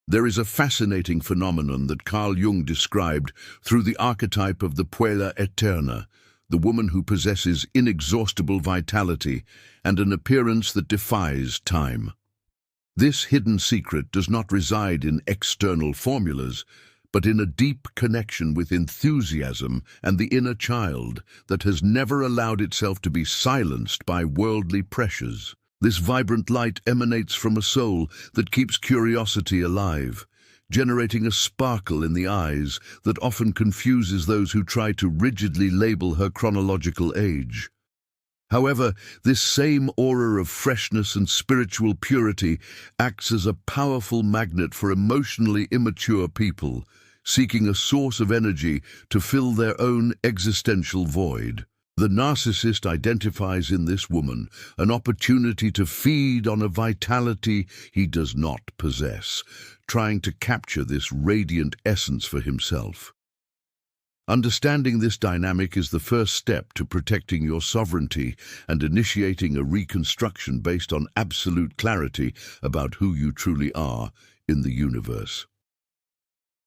There is a fascinating phenomenon that Carl Jung described through the archetype of the puella eterna, the woman who possesses inexhaustible vitality and an appearance that defies time. This hidden secret does not reside in external formulas, but in a deep connection with enthusiasm and the inner child that has never allowed itself to be silenced by worldly pressures. This vibrant light emanates from a soul that keeps curiosity alive, generating a sparkle in the eyes that often confuses those who try to rigidly label her chronological age. However, this same aura of freshness and spiritual purity acts as a powerful magnet for emotionally immature people, seeking a source of energy to fill their own existential void. The narcissist identifies in this woman an opportunity to feed on a vitality he does not possess, trying to capture this radiant essence for himself. Understanding this dynamic is the first step to protecting your sovereignty and initiating a reconstruction based on absolute clarity about who you truly are in the universe.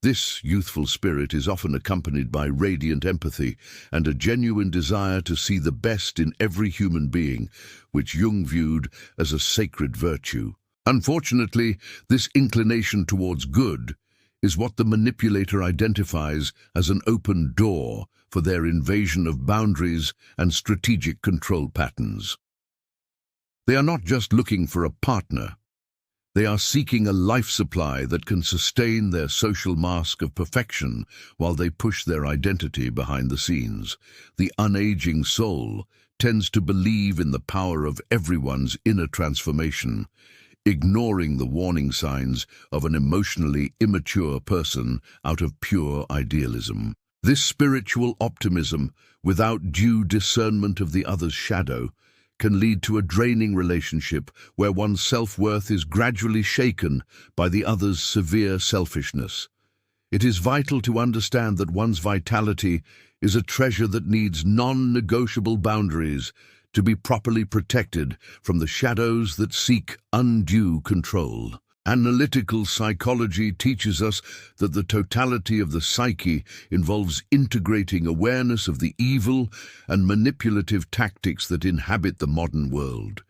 This youthful spirit is often accompanied by radiant empathy and a genuine desire to see the best in every human being, which Jung viewed as a sacred virtue. Unfortunately, this inclination towards good is what the manipulator identifies as an open door for their invasion of boundaries and strategic control patterns. They are not just looking for a partner. They are seeking a life supply that can sustain their social mask of perfection while they push their identity behind the scenes. The unaging soul tends to believe in the power of everyone's inner transformation, ignoring the warning signs of an emotionally immature person out of pure idealism. This spiritual optimism, without due discernment of the other's shadow, can lead to a draining relationship where one's self-worth is gradually shaken by the other's severe selfishness. It is vital to understand that one's vitality is a treasure that needs non-negotiable boundaries to be properly protected from the shadows that seek undue control. Analytical psychology teaches us that the totality of the psyche involves integrating awareness of the evil and manipulative tactics that inhabit the modern world.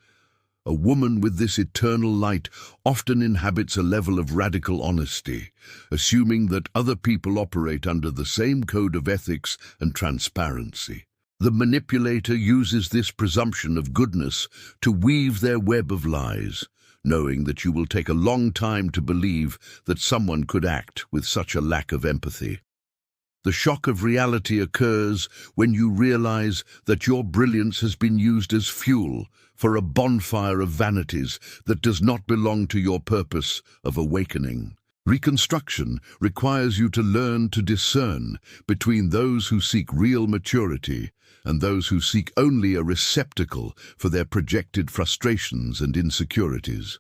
A woman with this eternal light often inhabits a level of radical honesty, assuming that other people operate under the same code of ethics and transparency. The manipulator uses this presumption of goodness to weave their web of lies, knowing that you will take a long time to believe that someone could act with such a lack of empathy. The shock of reality occurs when you realize that your brilliance has been used as fuel for a bonfire of vanities that does not belong to your purpose of awakening. Reconstruction requires you to learn to discern between those who seek real maturity and those who seek only a receptacle for their projected frustrations and insecurities.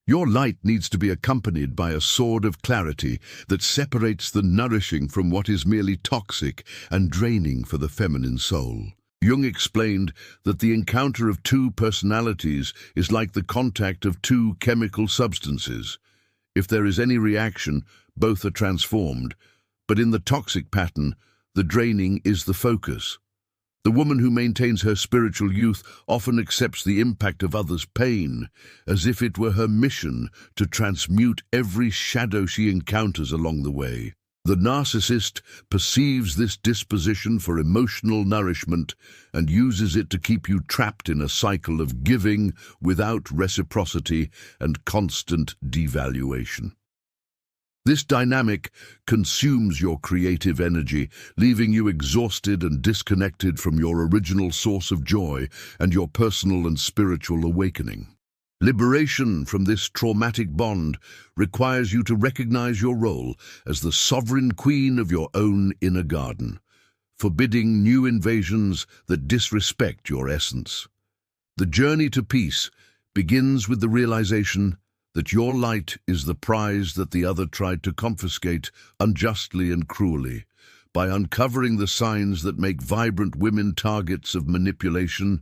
Your light needs to be accompanied by a sword of clarity that separates the nourishing from what is merely toxic and draining for the feminine soul. Jung explained that the encounter of two personalities is like the contact of two chemical substances. If there is any reaction, both are transformed, but in the toxic pattern, the draining is the focus. The woman who maintains her spiritual youth often accepts the impact of others' pain, as if it were her mission to transmute every shadow she encounters along the way. The narcissist perceives this disposition for emotional nourishment and uses it to keep you trapped in a cycle of giving without reciprocity and constant devaluation. This dynamic consumes your creative energy, leaving you exhausted and disconnected from your original source of joy and your personal and spiritual awakening. Liberation from this traumatic bond requires you to recognize your role as the sovereign queen of your own inner garden, forbidding new invasions that disrespect your essence. The journey to peace begins with the realization that your light is the prize that the other tried to confiscate unjustly and cruelly. By uncovering the signs that make vibrant women targets of manipulation,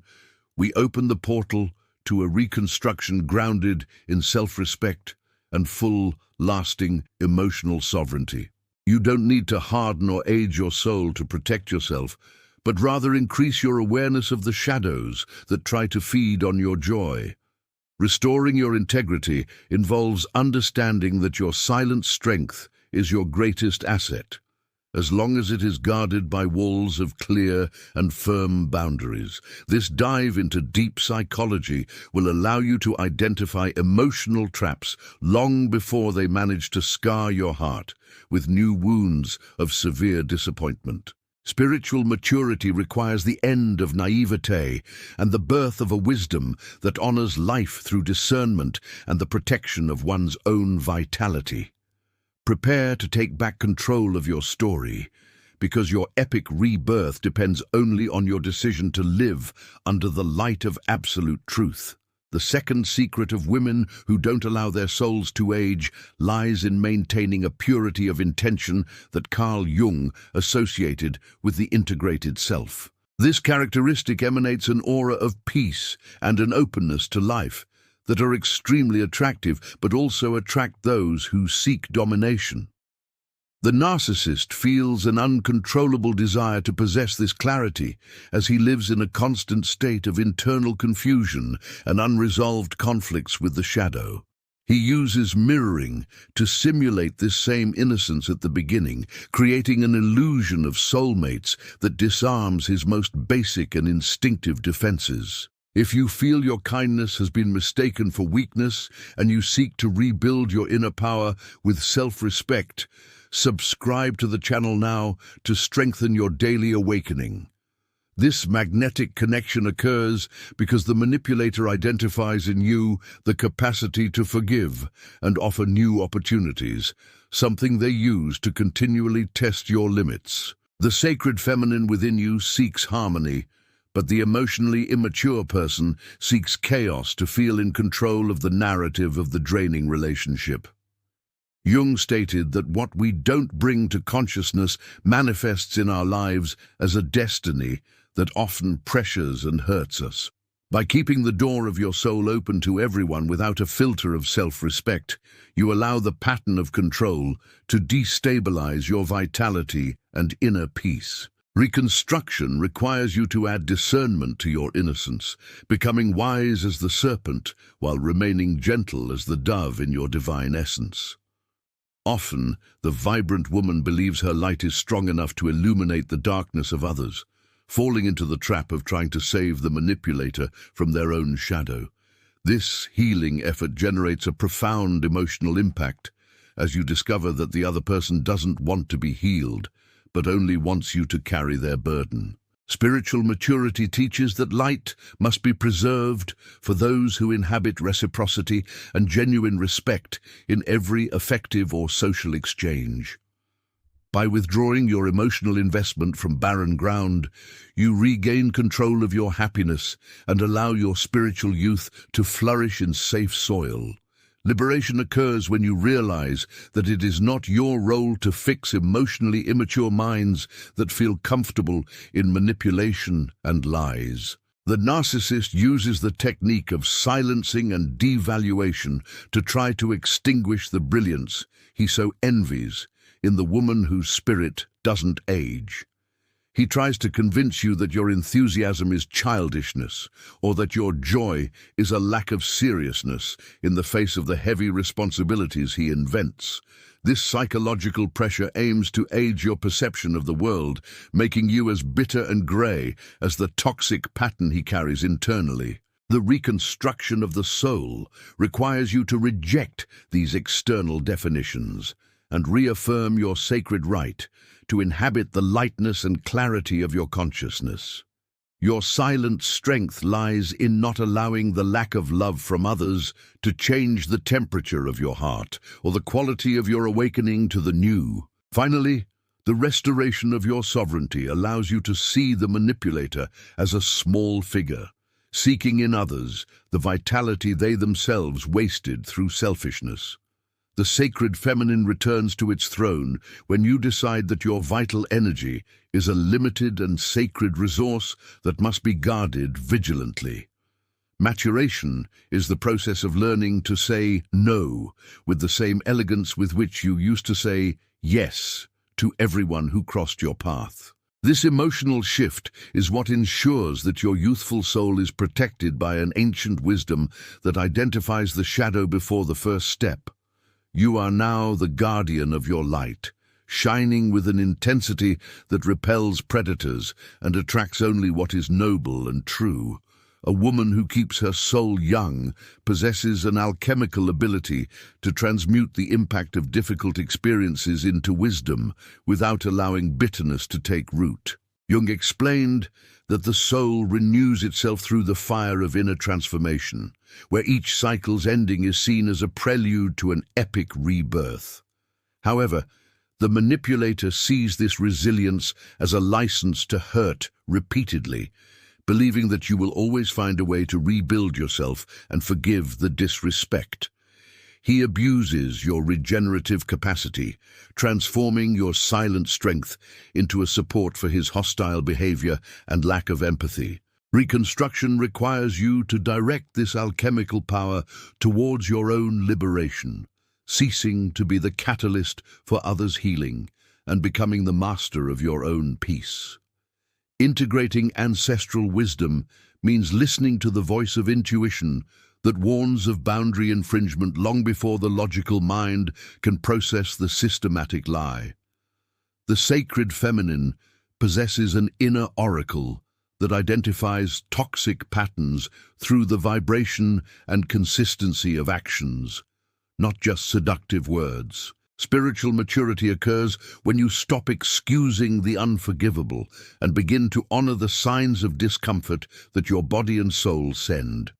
we open the portal to a reconstruction grounded in self-respect and full, lasting, emotional sovereignty. You don't need to harden or age your soul to protect yourself, but rather increase your awareness of the shadows that try to feed on your joy. Restoring your integrity involves understanding that your silent strength is your greatest asset, as long as it is guarded by walls of clear and firm boundaries. This dive into deep psychology will allow you to identify emotional traps long before they manage to scar your heart with new wounds of severe disappointment. Spiritual maturity requires the end of naivete and the birth of a wisdom that honors life through discernment and the protection of one's own vitality. Prepare to take back control of your story, because your epic rebirth depends only on your decision to live under the light of absolute truth. The second secret of women who don't allow their souls to age lies in maintaining a purity of intention that Carl Jung associated with the integrated self. This characteristic emanates an aura of peace and an openness to life that are extremely attractive, but also attract those who seek domination. The narcissist feels an uncontrollable desire to possess this clarity as he lives in a constant state of internal confusion and unresolved conflicts with the shadow. He uses mirroring to simulate this same innocence at the beginning, creating an illusion of soulmates that disarms his most basic and instinctive defenses. If you feel your kindness has been mistaken for weakness and you seek to rebuild your inner power with self-respect, subscribe to the channel now to strengthen your daily awakening. This magnetic connection occurs because the manipulator identifies in you the capacity to forgive and offer new opportunities, something they use to continually test your limits. The sacred feminine within you seeks harmony, but the emotionally immature person seeks chaos to feel in control of the narrative of the draining relationship. Jung stated that what we don't bring to consciousness manifests in our lives as a destiny that often pressures and hurts us. By keeping the door of your soul open to everyone without a filter of self-respect, you allow the pattern of control to destabilize your vitality and inner peace. Reconstruction requires you to add discernment to your innocence, becoming wise as the serpent while remaining gentle as the dove in your divine essence. Often, the vibrant woman believes her light is strong enough to illuminate the darkness of others, falling into the trap of trying to save the manipulator from their own shadow. This healing effort generates a profound emotional impact as you discover that the other person doesn't want to be healed, but only wants you to carry their burden. Spiritual maturity teaches that light must be preserved for those who inhabit reciprocity and genuine respect in every affective or social exchange. By withdrawing your emotional investment from barren ground, you regain control of your happiness and allow your spiritual youth to flourish in safe soil. Liberation occurs when you realize that it is not your role to fix emotionally immature minds that feel comfortable in manipulation and lies. The narcissist uses the technique of silencing and devaluation to try to extinguish the brilliance he so envies in the woman whose spirit doesn't age. He tries to convince you that your enthusiasm is childishness, or that your joy is a lack of seriousness in the face of the heavy responsibilities he invents. This psychological pressure aims to age your perception of the world, making you as bitter and grey as the toxic pattern he carries internally. The reconstruction of the soul requires you to reject these external definitions and reaffirm your sacred right to inhabit the lightness and clarity of your consciousness. Your silent strength lies in not allowing the lack of love from others to change the temperature of your heart or the quality of your awakening to the new. Finally, the restoration of your sovereignty allows you to see the manipulator as a small figure, seeking in others the vitality they themselves wasted through selfishness. The sacred feminine returns to its throne when you decide that your vital energy is a limited and sacred resource that must be guarded vigilantly. Maturation is the process of learning to say no with the same elegance with which you used to say yes to everyone who crossed your path. This emotional shift is what ensures that your youthful soul is protected by an ancient wisdom that identifies the shadow before the first step. You are now the guardian of your light, shining with an intensity that repels predators and attracts only what is noble and true. A woman who keeps her soul young possesses an alchemical ability to transmute the impact of difficult experiences into wisdom without allowing bitterness to take root. Jung explained that the soul renews itself through the fire of inner transformation, where each cycle's ending is seen as a prelude to an epic rebirth. However, the manipulator sees this resilience as a license to hurt repeatedly, believing that you will always find a way to rebuild yourself and forgive the disrespect. He abuses your regenerative capacity, transforming your silent strength into a support for his hostile behavior and lack of empathy. Reconstruction requires you to direct this alchemical power towards your own liberation, ceasing to be the catalyst for others' healing and becoming the master of your own peace. Integrating ancestral wisdom means listening to the voice of intuition that warns of boundary infringement long before the logical mind can process the systematic lie. The sacred feminine possesses an inner oracle that identifies toxic patterns through the vibration and consistency of actions, not just seductive words. Spiritual maturity occurs when you stop excusing the unforgivable and begin to honor the signs of discomfort that your body and soul send.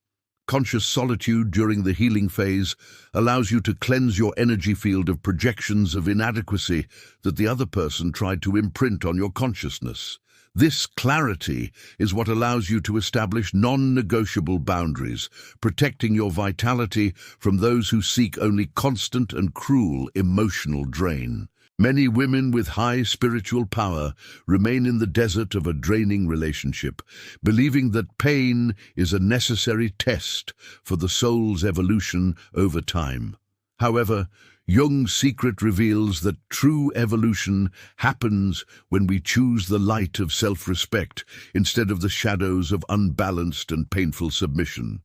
Conscious solitude during the healing phase allows you to cleanse your energy field of projections of inadequacy that the other person tried to imprint on your consciousness. This clarity is what allows you to establish non-negotiable boundaries, protecting your vitality from those who seek only constant and cruel emotional drain. Many women with high spiritual power remain in the desert of a draining relationship, believing that pain is a necessary test for the soul's evolution over time. However, Jung's secret reveals that true evolution happens when we choose the light of self-respect instead of the shadows of unbalanced and painful submission.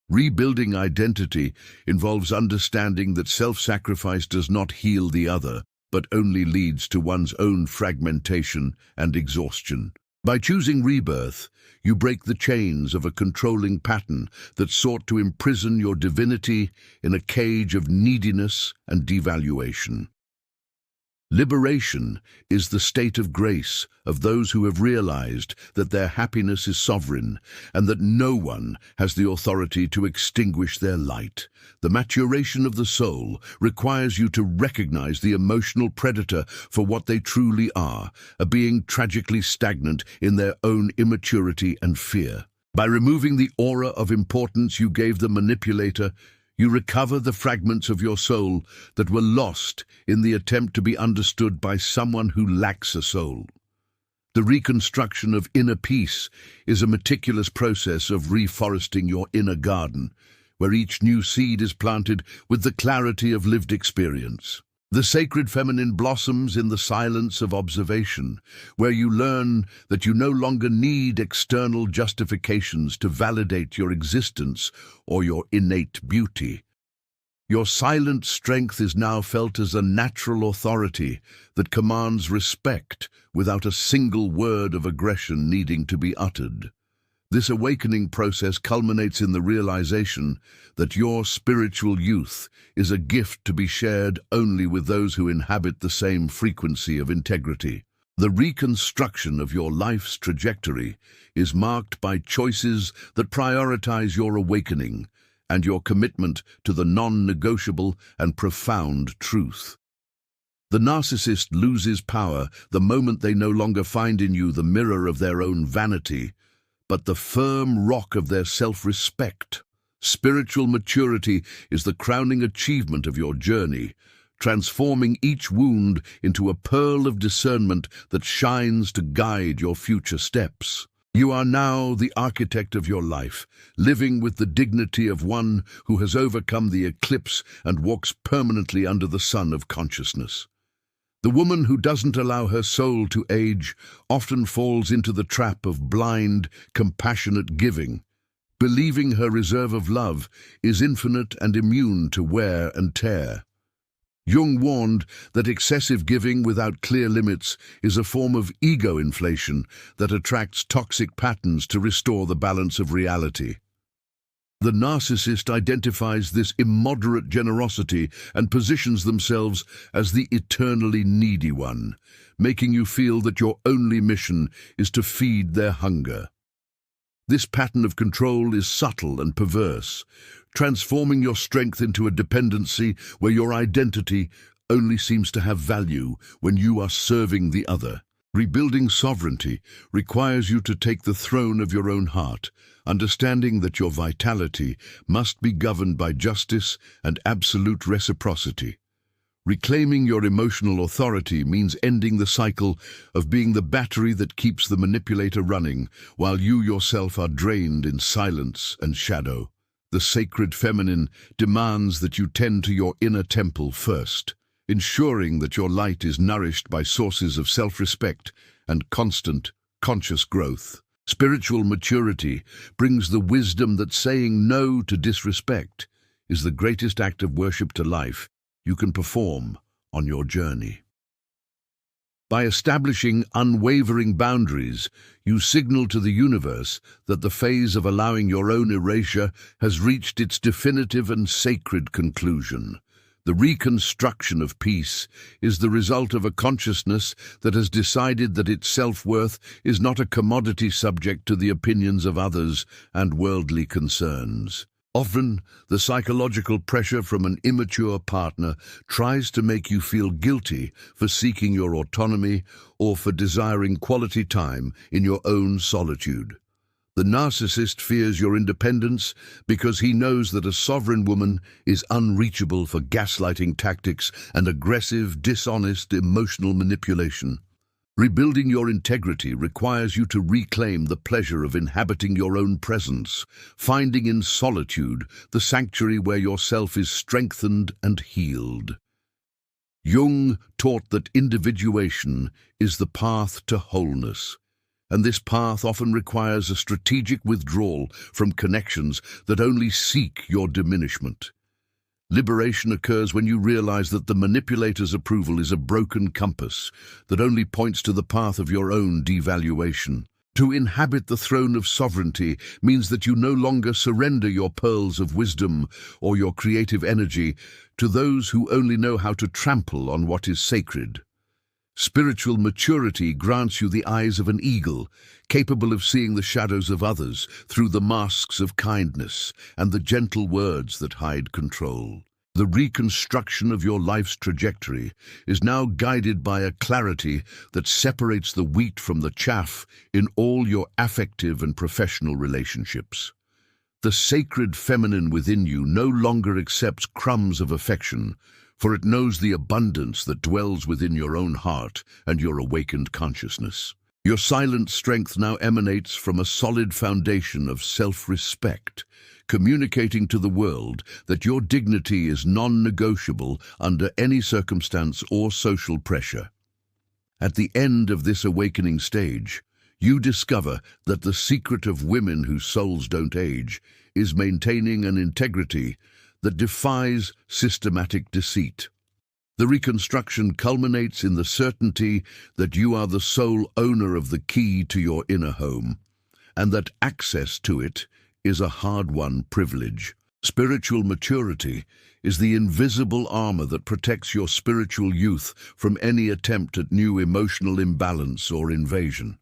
Rebuilding identity involves understanding that self-sacrifice does not heal the other, but only leads to one's own fragmentation and exhaustion. By choosing rebirth, you break the chains of a controlling pattern that sought to imprison your divinity in a cage of neediness and devaluation. Liberation is the state of grace of those who have realized that their happiness is sovereign and that no one has the authority to extinguish their light. The maturation of the soul requires you to recognize the emotional predator for what they truly are, a being tragically stagnant in their own immaturity and fear. By removing the aura of importance you gave the manipulator, you recover the fragments of your soul that were lost in the attempt to be understood by someone who lacks a soul. The reconstruction of inner peace is a meticulous process of reforesting your inner garden, where each new seed is planted with the clarity of lived experience. The sacred feminine blossoms in the silence of observation, where you learn that you no longer need external justifications to validate your existence or your innate beauty. Your silent strength is now felt as a natural authority that commands respect without a single word of aggression needing to be uttered. This awakening process culminates in the realization that your spiritual youth is a gift to be shared only with those who inhabit the same frequency of integrity. The reconstruction of your life's trajectory is marked by choices that prioritize your awakening and your commitment to the non-negotiable and profound truth. The narcissist loses power the moment they no longer find in you the mirror of their own vanity, but the firm rock of their self-respect. Spiritual maturity is the crowning achievement of your journey, transforming each wound into a pearl of discernment that shines to guide your future steps. You are now the architect of your life, living with the dignity of one who has overcome the eclipse and walks permanently under the sun of consciousness. The woman who doesn't allow her soul to age often falls into the trap of blind, compassionate giving, believing her reserve of love is infinite and immune to wear and tear. Jung warned that excessive giving without clear limits is a form of ego inflation that attracts toxic patterns to restore the balance of reality. The narcissist identifies this immoderate generosity and positions themselves as the eternally needy one, making you feel that your only mission is to feed their hunger. This pattern of control is subtle and perverse, transforming your strength into a dependency where your identity only seems to have value when you are serving the other. Rebuilding sovereignty requires you to take the throne of your own heart, understanding that your vitality must be governed by justice and absolute reciprocity. Reclaiming your emotional authority means ending the cycle of being the battery that keeps the manipulator running, while you yourself are drained in silence and shadow. The sacred feminine demands that you tend to your inner temple first, ensuring that your light is nourished by sources of self-respect and constant, conscious growth. Spiritual maturity brings the wisdom that saying no to disrespect is the greatest act of worship to life you can perform on your journey. By establishing unwavering boundaries, you signal to the universe that the phase of allowing your own erasure has reached its definitive and sacred conclusion. The reconstruction of peace is the result of a consciousness that has decided that its self-worth is not a commodity subject to the opinions of others and worldly concerns. Often, the psychological pressure from an immature partner tries to make you feel guilty for seeking your autonomy or for desiring quality time in your own solitude. The narcissist fears your independence because he knows that a sovereign woman is unreachable for gaslighting tactics and aggressive, dishonest, emotional manipulation. Rebuilding your integrity requires you to reclaim the pleasure of inhabiting your own presence, finding in solitude the sanctuary where your self is strengthened and healed. Jung taught that individuation is the path to wholeness, and this path often requires a strategic withdrawal from connections that only seek your diminishment. Liberation occurs when you realize that the manipulator's approval is a broken compass that only points to the path of your own devaluation. To inhabit the throne of sovereignty means that you no longer surrender your pearls of wisdom or your creative energy to those who only know how to trample on what is sacred. Spiritual maturity grants you the eyes of an eagle, capable of seeing the shadows of others through the masks of kindness and the gentle words that hide control. The reconstruction of your life's trajectory is now guided by a clarity that separates the wheat from the chaff in all your affective and professional relationships. The sacred feminine within you no longer accepts crumbs of affection, for it knows the abundance that dwells within your own heart and your awakened consciousness. Your silent strength now emanates from a solid foundation of self-respect, communicating to the world that your dignity is non-negotiable under any circumstance or social pressure. At the end of this awakening stage, you discover that the secret of women whose souls don't age is maintaining an integrity that defies systematic deceit. The reconstruction culminates in the certainty that you are the sole owner of the key to your inner home, and that access to it is a hard-won privilege. Spiritual maturity is the invisible armor that protects your spiritual youth from any attempt at new emotional imbalance or invasion.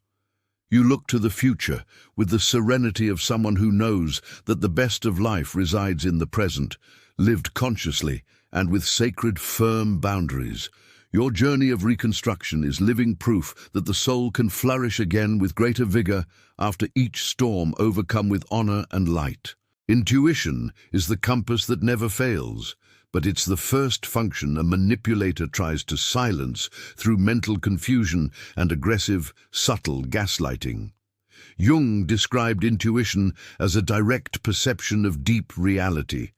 You look to the future with the serenity of someone who knows that the best of life resides in the present, lived consciously and with sacred, firm boundaries. Your journey of reconstruction is living proof that the soul can flourish again with greater vigor after each storm overcome with honor and light. Intuition is the compass that never fails, but it's the first function a manipulator tries to silence through mental confusion and aggressive, subtle gaslighting. Jung described intuition as a direct perception of deep reality,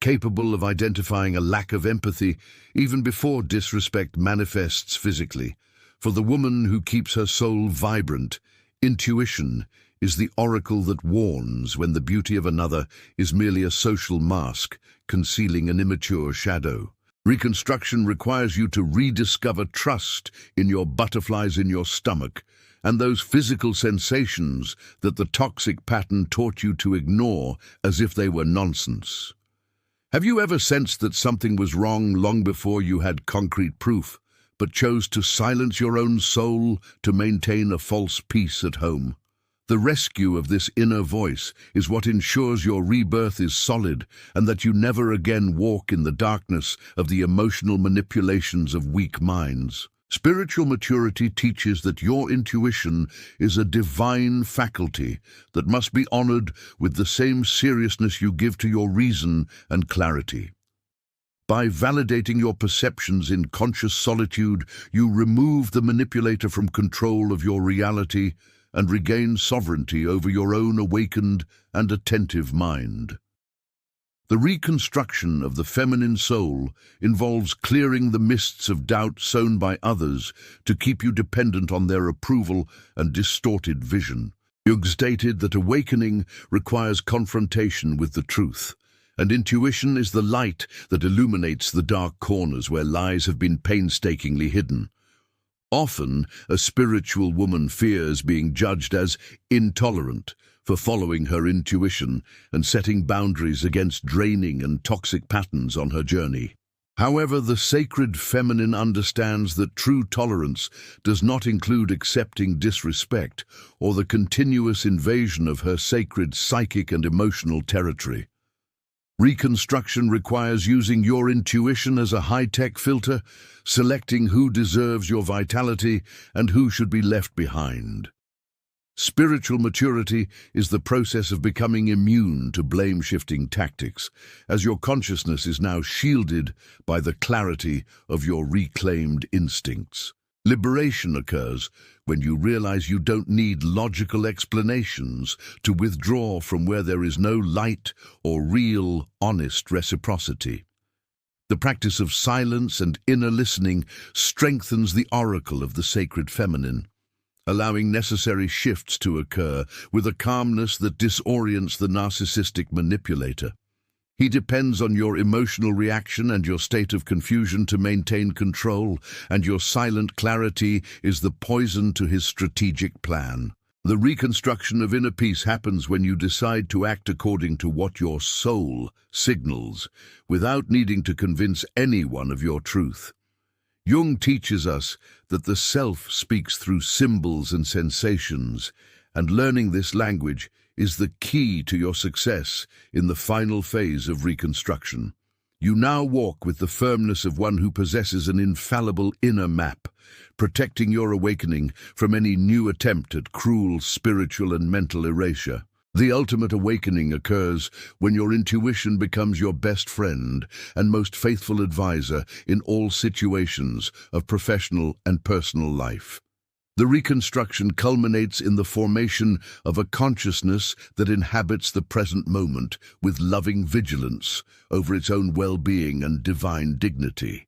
capable of identifying a lack of empathy even before disrespect manifests physically. For the woman who keeps her soul vibrant, intuition is the oracle that warns when the beauty of another is merely a social mask, concealing an immature shadow. Reconstruction requires you to rediscover trust in your butterflies in your stomach and those physical sensations that the toxic pattern taught you to ignore as if they were nonsense. Have you ever sensed that something was wrong long before you had concrete proof, but chose to silence your own soul to maintain a false peace at home? The rescue of this inner voice is what ensures your rebirth is solid and that you never again walk in the darkness of the emotional manipulations of weak minds. Spiritual maturity teaches that your intuition is a divine faculty that must be honored with the same seriousness you give to your reason and clarity. By validating your perceptions in conscious solitude, you remove the manipulator from control of your reality and regain sovereignty over your own awakened and attentive mind. The reconstruction of the feminine soul involves clearing the mists of doubt sown by others to keep you dependent on their approval and distorted vision. Jung stated that awakening requires confrontation with the truth, and intuition is the light that illuminates the dark corners where lies have been painstakingly hidden. Often, a spiritual woman fears being judged as intolerant for following her intuition and setting boundaries against draining and toxic patterns on her journey. However, the sacred feminine understands that true tolerance does not include accepting disrespect or the continuous invasion of her sacred psychic and emotional territory. Reconstruction requires using your intuition as a high-tech filter, selecting who deserves your vitality and who should be left behind. Spiritual maturity is the process of becoming immune to blame-shifting tactics, as your consciousness is now shielded by the clarity of your reclaimed instincts. Liberation occurs when you realize you don't need logical explanations to withdraw from where there is no light or real, honest reciprocity. The practice of silence and inner listening strengthens the oracle of the sacred feminine, allowing necessary shifts to occur with a calmness that disorients the narcissistic manipulator. He depends on your emotional reaction and your state of confusion to maintain control, and your silent clarity is the poison to his strategic plan. The reconstruction of inner peace happens when you decide to act according to what your soul signals, without needing to convince anyone of your truth. Jung teaches us that the self speaks through symbols and sensations, and learning this language is the key to your success in the final phase of reconstruction. You now walk with the firmness of one who possesses an infallible inner map, protecting your awakening from any new attempt at cruel spiritual and mental erasure. The ultimate awakening occurs when your intuition becomes your best friend and most faithful advisor in all situations of professional and personal life. The reconstruction culminates in the formation of a consciousness that inhabits the present moment with loving vigilance over its own well-being and divine dignity.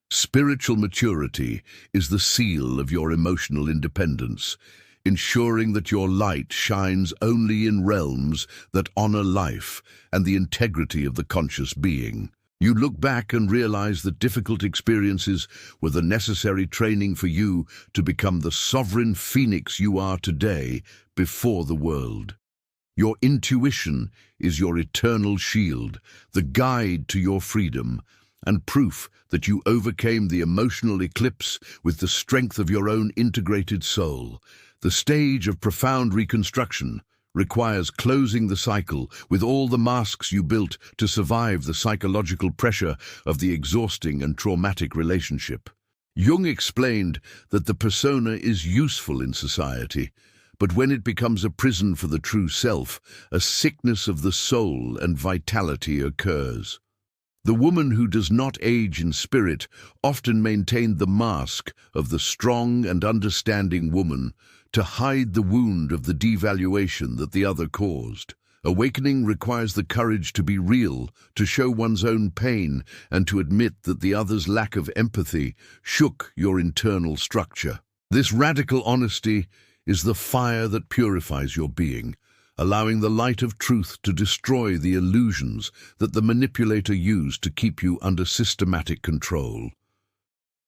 Spiritual maturity is the seal of your emotional independence, ensuring that your light shines only in realms that honor life and the integrity of the conscious being. You look back and realize that difficult experiences were the necessary training for you to become the sovereign phoenix you are today before the world. Your intuition is your eternal shield, the guide to your freedom, and proof that you overcame the emotional eclipse with the strength of your own integrated soul. The stage of profound reconstruction requires closing the cycle with all the masks you built to survive the psychological pressure of the exhausting and traumatic relationship. Jung explained that the persona is useful in society, but when it becomes a prison for the true self, a sickness of the soul and vitality occurs. The woman who does not age in spirit often maintained the mask of the strong and understanding woman to hide the wound of the devaluation that the other caused. Awakening requires the courage to be real, to show one's own pain, and to admit that the other's lack of empathy shook your internal structure. This radical honesty is the fire that purifies your being, allowing the light of truth to destroy the illusions that the manipulator used to keep you under systematic control.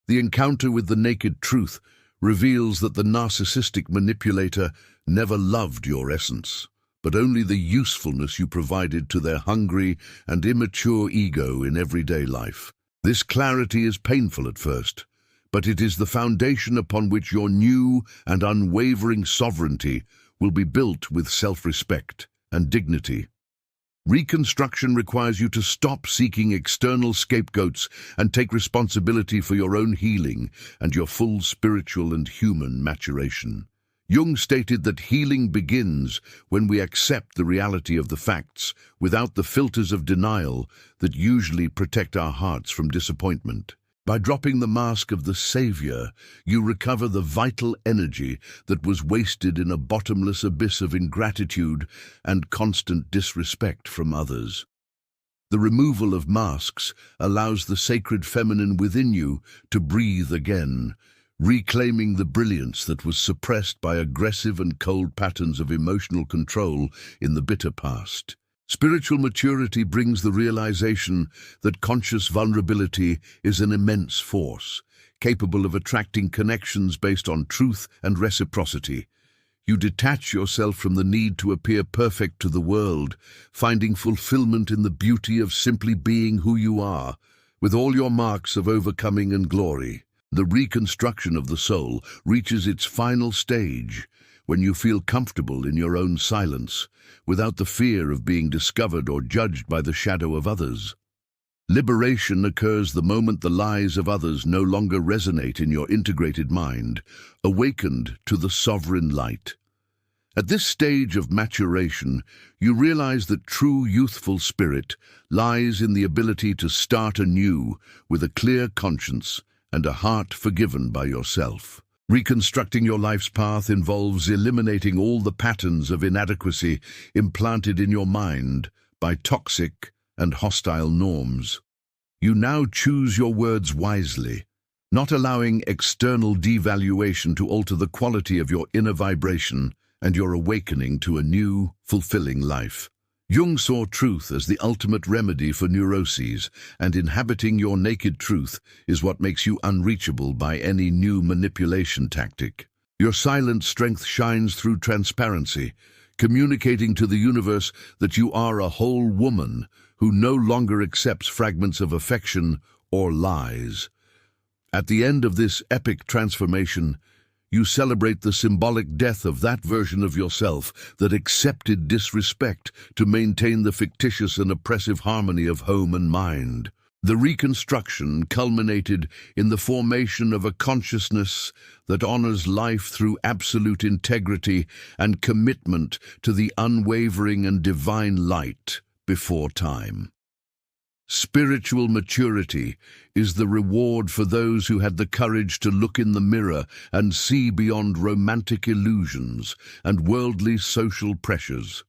The encounter with the naked truth reveals that the narcissistic manipulator never loved your essence, but only the usefulness you provided to their hungry and immature ego in everyday life. This clarity is painful at first, but it is the foundation upon which your new and unwavering sovereignty will be built with self-respect and dignity. Reconstruction requires you to stop seeking external scapegoats and take responsibility for your own healing and your full spiritual and human maturation. Jung stated that healing begins when we accept the reality of the facts without the filters of denial that usually protect our hearts from disappointment. By dropping the mask of the savior, you recover the vital energy that was wasted in a bottomless abyss of ingratitude and constant disrespect from others. The removal of masks allows the sacred feminine within you to breathe again, reclaiming the brilliance that was suppressed by aggressive and cold patterns of emotional control in the bitter past. Spiritual maturity brings the realization that conscious vulnerability is an immense force, capable of attracting connections based on truth and reciprocity. You detach yourself from the need to appear perfect to the world, finding fulfillment in the beauty of simply being who you are, with all your marks of overcoming and glory. The reconstruction of the soul reaches its final stage when you feel comfortable in your own silence, without the fear of being discovered or judged by the shadow of others. Liberation occurs the moment the lies of others no longer resonate in your integrated mind, awakened to the sovereign light. At this stage of maturation, you realize that true youthful spirit lies in the ability to start anew with a clear conscience and a heart forgiven by yourself. Reconstructing your life's path involves eliminating all the patterns of inadequacy implanted in your mind by toxic and hostile norms. You now choose your words wisely, not allowing external devaluation to alter the quality of your inner vibration and your awakening to a new, fulfilling life. Jung saw truth as the ultimate remedy for neuroses, and inhabiting your naked truth is what makes you unreachable by any new manipulation tactic. Your silent strength shines through transparency, communicating to the universe that you are a whole woman who no longer accepts fragments of affection or lies. At the end of this epic transformation, you celebrate the symbolic death of that version of yourself that accepted disrespect to maintain the fictitious and oppressive harmony of home and mind. The reconstruction culminated in the formation of a consciousness that honors life through absolute integrity and commitment to the unwavering and divine light before time. Spiritual maturity is the reward for those who had the courage to look in the mirror and see beyond romantic illusions and worldly social pressures.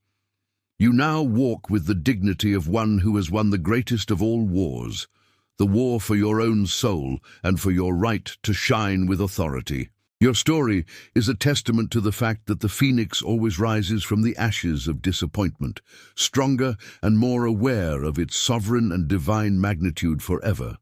You now walk with the dignity of one who has won the greatest of all wars, the war for your own soul and for your right to shine with authority. Your story is a testament to the fact that the phoenix always rises from the ashes of disappointment, stronger and more aware of its sovereign and divine magnitude forever.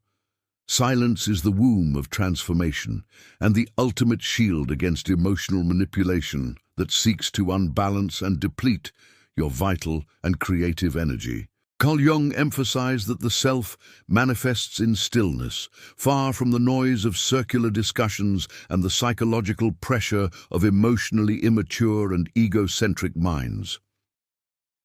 Silence is the womb of transformation and the ultimate shield against emotional manipulation that seeks to unbalance and deplete your vital and creative energy. Carl Jung emphasized that the self manifests in stillness, far from the noise of circular discussions and the psychological pressure of emotionally immature and egocentric minds.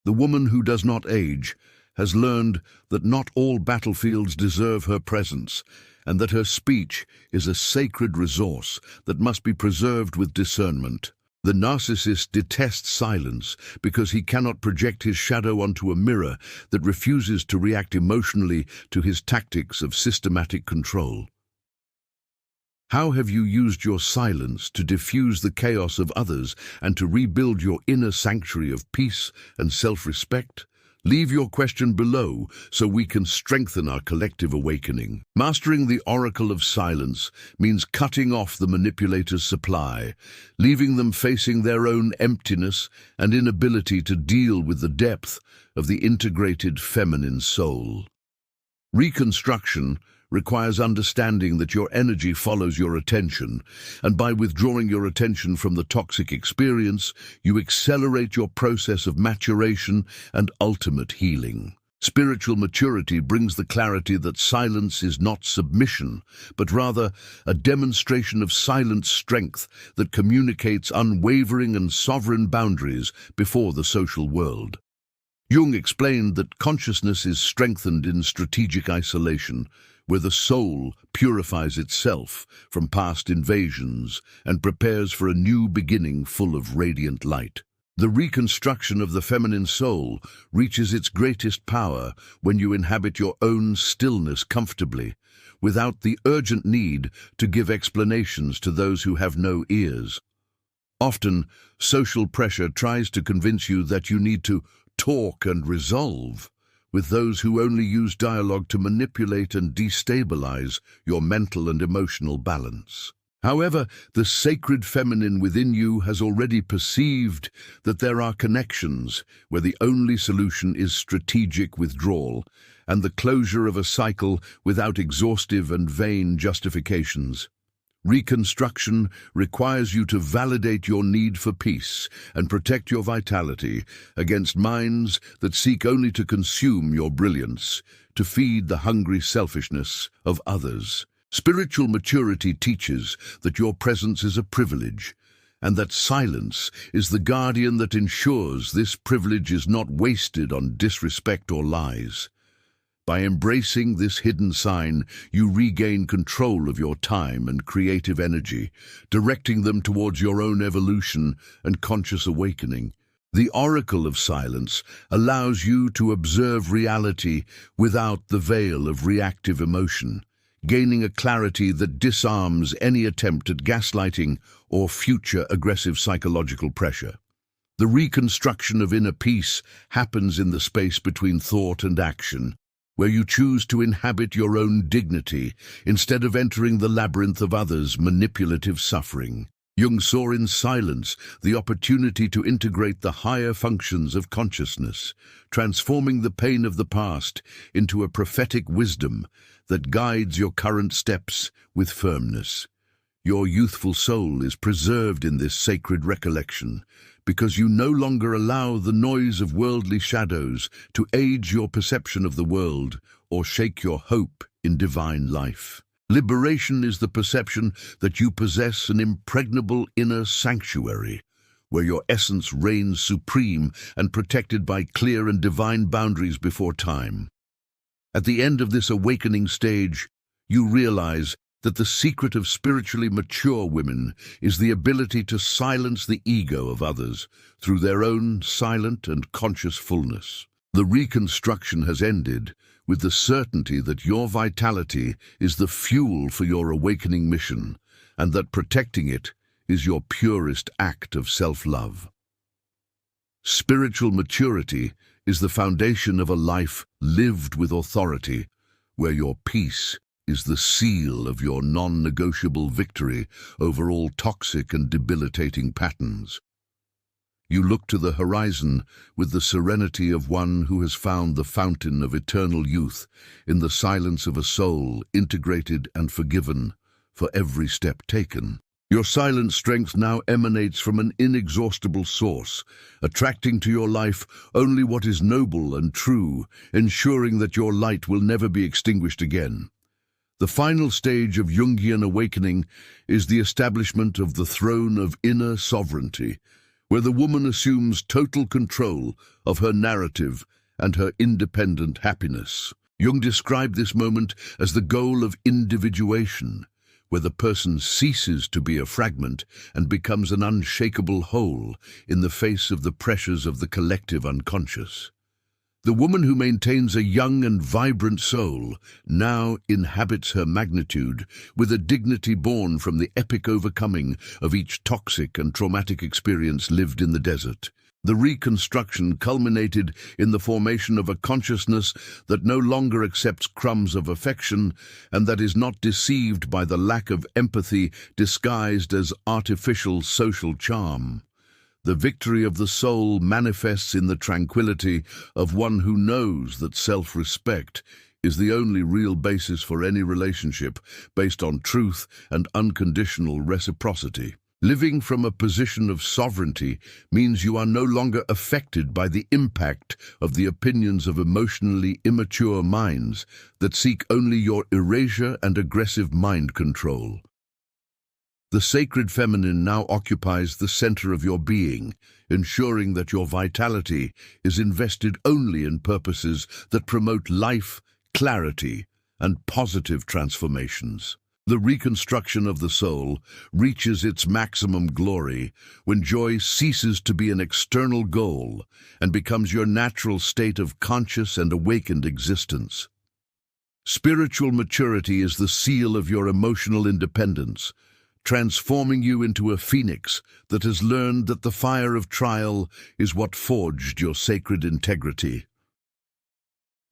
The woman who does not age has learned that not all battlefields deserve her presence, and that her speech is a sacred resource that must be preserved with discernment. The narcissist detests silence because he cannot project his shadow onto a mirror that refuses to react emotionally to his tactics of systematic control. How have you used your silence to diffuse the chaos of others and to rebuild your inner sanctuary of peace and self-respect? Leave your question below so we can strengthen our collective awakening. Mastering the oracle of silence means cutting off the manipulator's supply, leaving them facing their own emptiness and inability to deal with the depth of the integrated feminine soul. Reconstruction requires understanding that your energy follows your attention, and by withdrawing your attention from the toxic experience, you accelerate your process of maturation and ultimate healing. Spiritual maturity brings the clarity that silence is not submission, but rather a demonstration of silent strength that communicates unwavering and sovereign boundaries before the social world. Jung explained that consciousness is strengthened in strategic isolation, where the soul purifies itself from past invasions and prepares for a new beginning full of radiant light. The reconstruction of the feminine soul reaches its greatest power when you inhabit your own stillness comfortably, without the urgent need to give explanations to those who have no ears. Often, social pressure tries to convince you that you need to talk and resolve, with those who only use dialogue to manipulate and destabilize your mental and emotional balance. However, the sacred feminine within you has already perceived that there are connections where the only solution is strategic withdrawal and the closure of a cycle without exhaustive and vain justifications. Reconstruction requires you to validate your need for peace and protect your vitality against minds that seek only to consume your brilliance, to feed the hungry selfishness of others. Spiritual maturity teaches that your presence is a privilege, and that silence is the guardian that ensures this privilege is not wasted on disrespect or lies. By embracing this hidden sign, you regain control of your time and creative energy, directing them towards your own evolution and conscious awakening. The oracle of silence allows you to observe reality without the veil of reactive emotion, gaining a clarity that disarms any attempt at gaslighting or future aggressive psychological pressure. The reconstruction of inner peace happens in the space between thought and action, where you choose to inhabit your own dignity instead of entering the labyrinth of others' manipulative suffering. Jung saw in silence the opportunity to integrate the higher functions of consciousness, transforming the pain of the past into a prophetic wisdom that guides your current steps with firmness. Your youthful soul is preserved in this sacred recollection, because you no longer allow the noise of worldly shadows to age your perception of the world or shake your hope in divine life. Liberation is the perception that you possess an impregnable inner sanctuary, where your essence reigns supreme and protected by clear and divine boundaries before time. At the end of this awakening stage, you realize that the secret of spiritually mature women is the ability to silence the ego of others through their own silent and conscious fullness. The reconstruction has ended with the certainty that your vitality is the fuel for your awakening mission, and that protecting it is your purest act of self-love. Spiritual maturity is the foundation of a life lived with authority, where your peace is the seal of your non-negotiable victory over all toxic and debilitating patterns. You look to the horizon with the serenity of one who has found the fountain of eternal youth in the silence of a soul integrated and forgiven for every step taken. Your silent strength now emanates from an inexhaustible source, attracting to your life only what is noble and true, ensuring that your light will never be extinguished again. The final stage of Jungian awakening is the establishment of the throne of inner sovereignty, where the woman assumes total control of her narrative and her independent happiness. Jung described this moment as the goal of individuation, where the person ceases to be a fragment and becomes an unshakable whole in the face of the pressures of the collective unconscious. The woman who maintains a young and vibrant soul now inhabits her magnitude with a dignity born from the epic overcoming of each toxic and traumatic experience lived in the desert. The reconstruction culminated in the formation of a consciousness that no longer accepts crumbs of affection and that is not deceived by the lack of empathy disguised as artificial social charm. The victory of the soul manifests in the tranquility of one who knows that self-respect is the only real basis for any relationship based on truth and unconditional reciprocity. Living from a position of sovereignty means you are no longer affected by the impact of the opinions of emotionally immature minds that seek only your erasure and aggressive mind control. The sacred feminine now occupies the center of your being, ensuring that your vitality is invested only in purposes that promote life, clarity, and positive transformations. The reconstruction of the soul reaches its maximum glory when joy ceases to be an external goal and becomes your natural state of conscious and awakened existence. Spiritual maturity is the seal of your emotional independence, transforming you into a phoenix that has learned that the fire of trial is what forged your sacred integrity.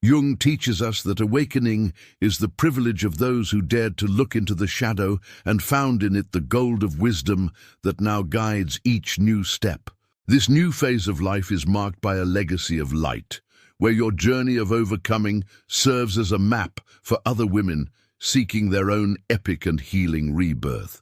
Jung teaches us that awakening is the privilege of those who dared to look into the shadow and found in it the gold of wisdom that now guides each new step. This new phase of life is marked by a legacy of light, where your journey of overcoming serves as a map for other women seeking their own epic and healing rebirth.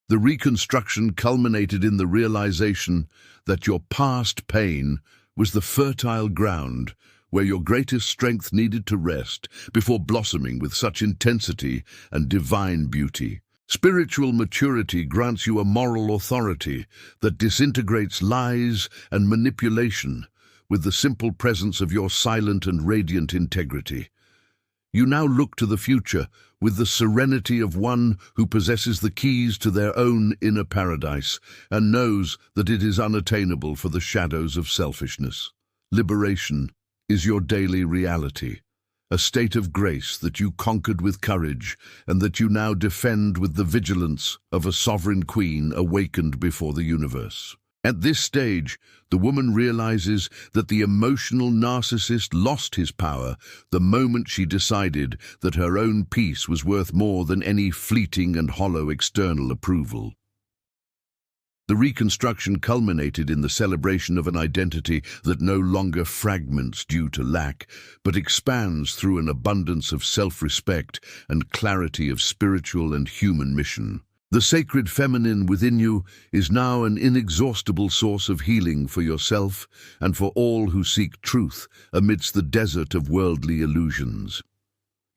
The reconstruction culminated in the realization that your past pain was the fertile ground where your greatest strength needed to rest before blossoming with such intensity and divine beauty. Spiritual maturity grants you a moral authority that disintegrates lies and manipulation with the simple presence of your silent and radiant integrity. You now look to the future with the serenity of one who possesses the keys to their own inner paradise and knows that it is unattainable for the shadows of selfishness. Liberation is your daily reality, a state of grace that you conquered with courage and that you now defend with the vigilance of a sovereign queen awakened before the universe. At this stage, the woman realizes that the emotional narcissist lost his power the moment she decided that her own peace was worth more than any fleeting and hollow external approval. The reconstruction culminated in the celebration of an identity that no longer fragments due to lack, but expands through an abundance of self-respect and clarity of spiritual and human mission. The sacred feminine within you is now an inexhaustible source of healing for yourself and for all who seek truth amidst the desert of worldly illusions.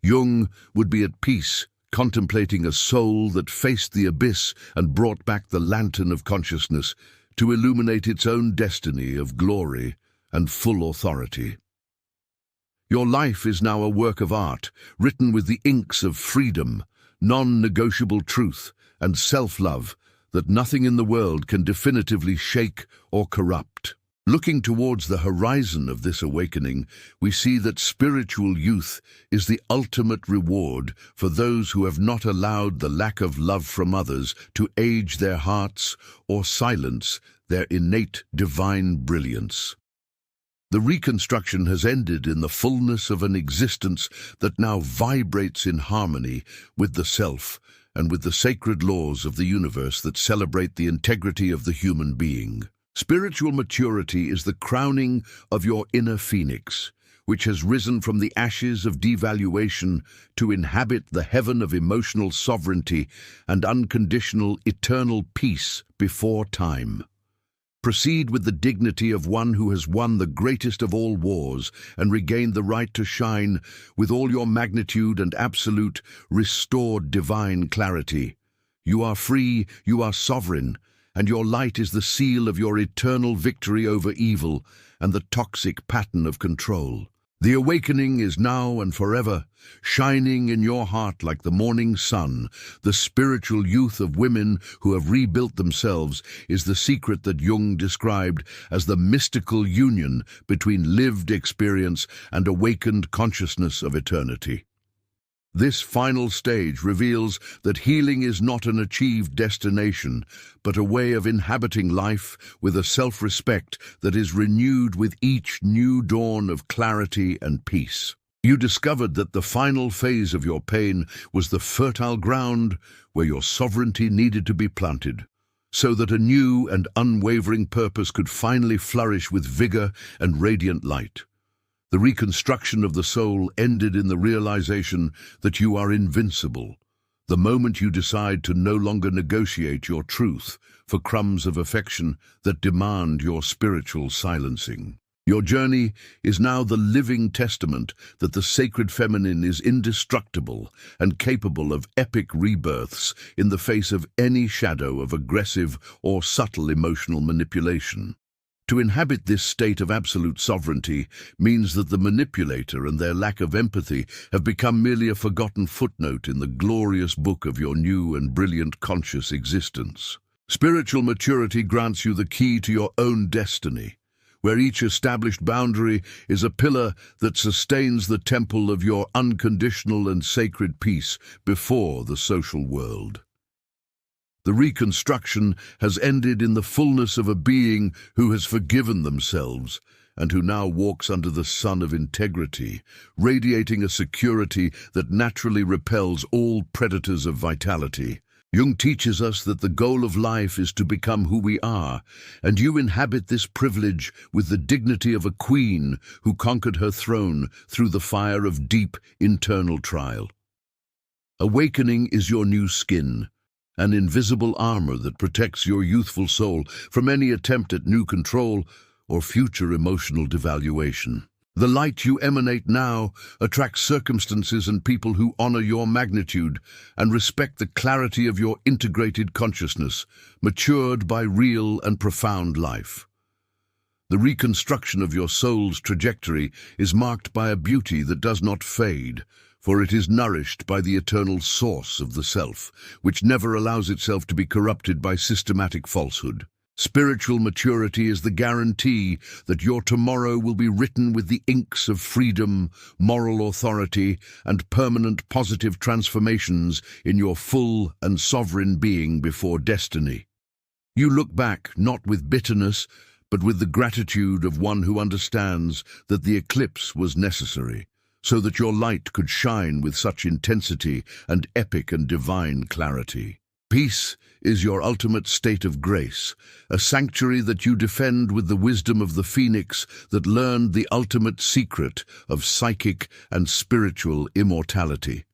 Jung would be at peace, contemplating a soul that faced the abyss and brought back the lantern of consciousness to illuminate its own destiny of glory and full authority. Your life is now a work of art, written with the inks of freedom, non-negotiable truth, and self-love that nothing in the world can definitively shake or corrupt. Looking towards the horizon of this awakening, we see that spiritual youth is the ultimate reward for those who have not allowed the lack of love from others to age their hearts or silence their innate divine brilliance. The reconstruction has ended in the fullness of an existence that now vibrates in harmony with the self and with the sacred laws of the universe that celebrate the integrity of the human being. Spiritual maturity is the crowning of your inner phoenix, which has risen from the ashes of devaluation to inhabit the heaven of emotional sovereignty and unconditional eternal peace before time. Proceed with the dignity of one who has won the greatest of all wars and regained the right to shine with all your magnitude and absolute, restored divine clarity. You are free, you are sovereign, and your light is the seal of your eternal victory over evil and the toxic pattern of control. The awakening is now and forever, shining in your heart like the morning sun. The spiritual youth of women who have rebuilt themselves is the secret that Jung described as the mystical union between lived experience and awakened consciousness of eternity. This final stage reveals that healing is not an achieved destination, but a way of inhabiting life with a self-respect that is renewed with each new dawn of clarity and peace. You discovered that the final phase of your pain was the fertile ground where your sovereignty needed to be planted, so that a new and unwavering purpose could finally flourish with vigor and radiant light. The reconstruction of the soul ended in the realization that you are invincible, the moment you decide to no longer negotiate your truth for crumbs of affection that demand your spiritual silencing. Your journey is now the living testament that the sacred feminine is indestructible and capable of epic rebirths in the face of any shadow of aggressive or subtle emotional manipulation. To inhabit this state of absolute sovereignty means that the manipulator and their lack of empathy have become merely a forgotten footnote in the glorious book of your new and brilliant conscious existence. Spiritual maturity grants you the key to your own destiny, where each established boundary is a pillar that sustains the temple of your unconditional and sacred peace before the social world. The reconstruction has ended in the fullness of a being who has forgiven themselves and who now walks under the sun of integrity, radiating a security that naturally repels all predators of vitality. Jung teaches us that the goal of life is to become who we are, and you inhabit this privilege with the dignity of a queen who conquered her throne through the fire of deep internal trial. Awakening is your new skin, an invisible armor that protects your youthful soul from any attempt at new control or future emotional devaluation. The light you emanate now attracts circumstances and people who honor your magnitude and respect the clarity of your integrated consciousness, matured by real and profound life. The reconstruction of your soul's trajectory is marked by a beauty that does not fade, for it is nourished by the eternal source of the self, which never allows itself to be corrupted by systematic falsehood. Spiritual maturity is the guarantee that your tomorrow will be written with the inks of freedom, moral authority, and permanent positive transformations in your full and sovereign being before destiny. You look back not with bitterness, but with the gratitude of one who understands that the eclipse was necessary, so that your light could shine with such intensity and epic and divine clarity. Peace is your ultimate state of grace, a sanctuary that you defend with the wisdom of the phoenix that learned the ultimate secret of psychic and spiritual immortality.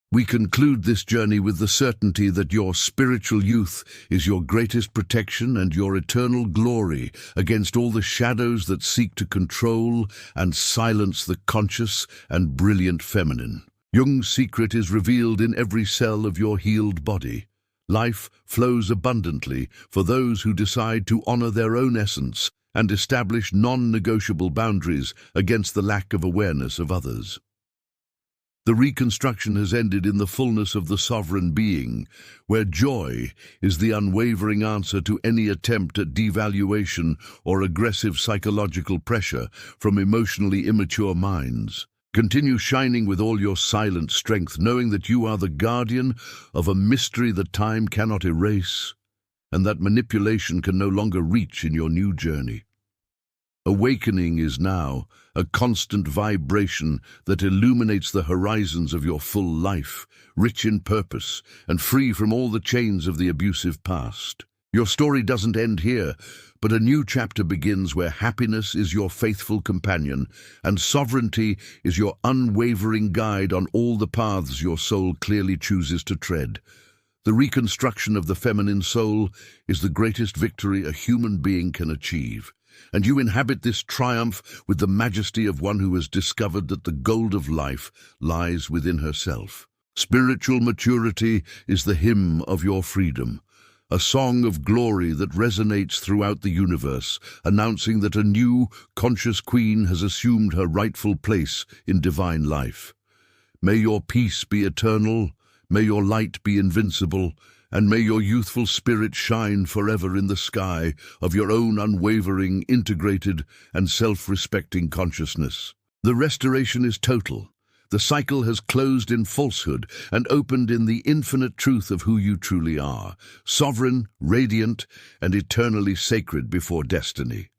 We conclude this journey with the certainty that your spiritual youth is your greatest protection and your eternal glory against all the shadows that seek to control and silence the conscious and brilliant feminine. Jung's secret is revealed in every cell of your healed body. Life flows abundantly for those who decide to honor their own essence and establish non-negotiable boundaries against the lack of awareness of others. The reconstruction has ended in the fullness of the sovereign being, where joy is the unwavering answer to any attempt at devaluation or aggressive psychological pressure from emotionally immature minds. Continue shining with all your silent strength, knowing that you are the guardian of a mystery that time cannot erase, and that manipulation can no longer reach in your new journey. Awakening is now a constant vibration that illuminates the horizons of your full life, rich in purpose and free from all the chains of the abusive past. Your story doesn't end here, but a new chapter begins where happiness is your faithful companion and sovereignty is your unwavering guide on all the paths your soul clearly chooses to tread. The reconstruction of the feminine soul is the greatest victory a human being can achieve, and you inhabit this triumph with the majesty of one who has discovered that the gold of life lies within herself. Spiritual maturity is the hymn of your freedom, a song of glory that resonates throughout the universe, announcing that a new, conscious queen has assumed her rightful place in divine life. May your peace be eternal, may your light be invincible, and may your youthful spirit shine forever in the sky of your own unwavering, integrated, and self-respecting consciousness. The restoration is total. The cycle has closed in falsehood and opened in the infinite truth of who you truly are, sovereign, radiant, and eternally sacred before destiny.